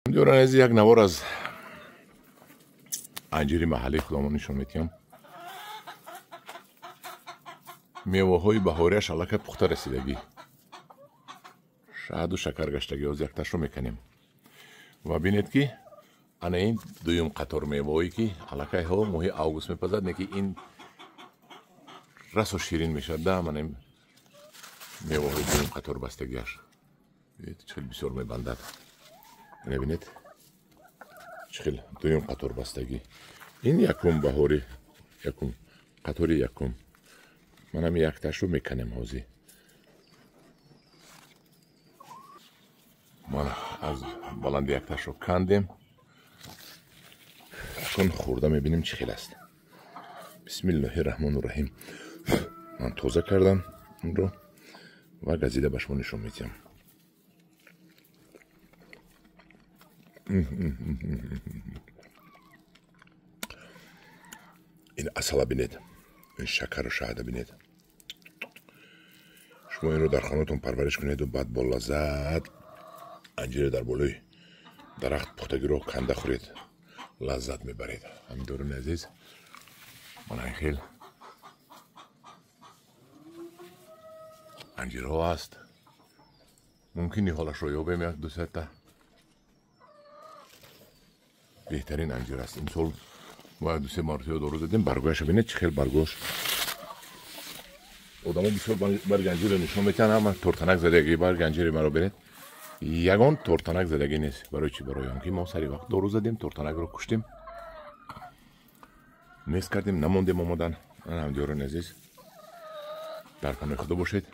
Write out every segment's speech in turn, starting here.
دوستان عزیز، یک نوار از انجیر محلی خودمون نشون میدیم. میوه های بهاریش الان پخته رسیدگی، شهد و شکر گشتگی از یک تاش رو میکنیم و بینید که انا این دویم قطار میوه هایی که الان ها ماهی آگوست میپزد نه که این رس و شیرین میشد. ده من این میوه های دویم قطار بستگیش چقدر بسیار میبندد. ببینید چخیل دویم قطار بستگی. این یکم بهاری، یکم قطاری، یکم من هم یک تاش رو میکنم. هازی ما از بلند یک تاش رو کندیم، کن خورده میبینیم چخیل است. بسم الله الرحمن الرحیم. من تازه کردم این رو و گزیده به شما نشون میدم. این اصلا بینید، این شکر و شهد بینید. شما این رو در خانه‌تون پرورش کنید و بعد با لذت انجیر در بالای درخت پختگی رو کنده خورید، لذت میبرید. همین دوران عزیز من این خیل انجیر ها هست، ممکنی حالش رو یابیم یک دو سه. بهترین انجیر است. این سال ما یک دو سه مرتبه دارو زدیم. برگوش بینید چه خیلی برگوش. آدم ها بسیار برگ انجیر نشون میتن، اما تورتنک زدگی برگ انجیر مرا بینید یگان تورتنک زدگی نیست. برای چی؟ برای آنکه ما سری وقت دارو زدیم، تورتنک رو کشتیم، میز کردیم، نموندیم آمدن. هم دیاران عزیز در پناه خدا باشید.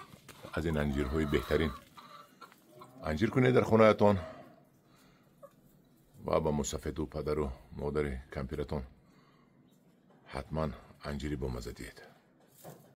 از این انجیرهای بهترین انجیر کنید در خانه تان و با مسافت و پدر و مادر کمپیرتان حتما انجیری با مزه دید.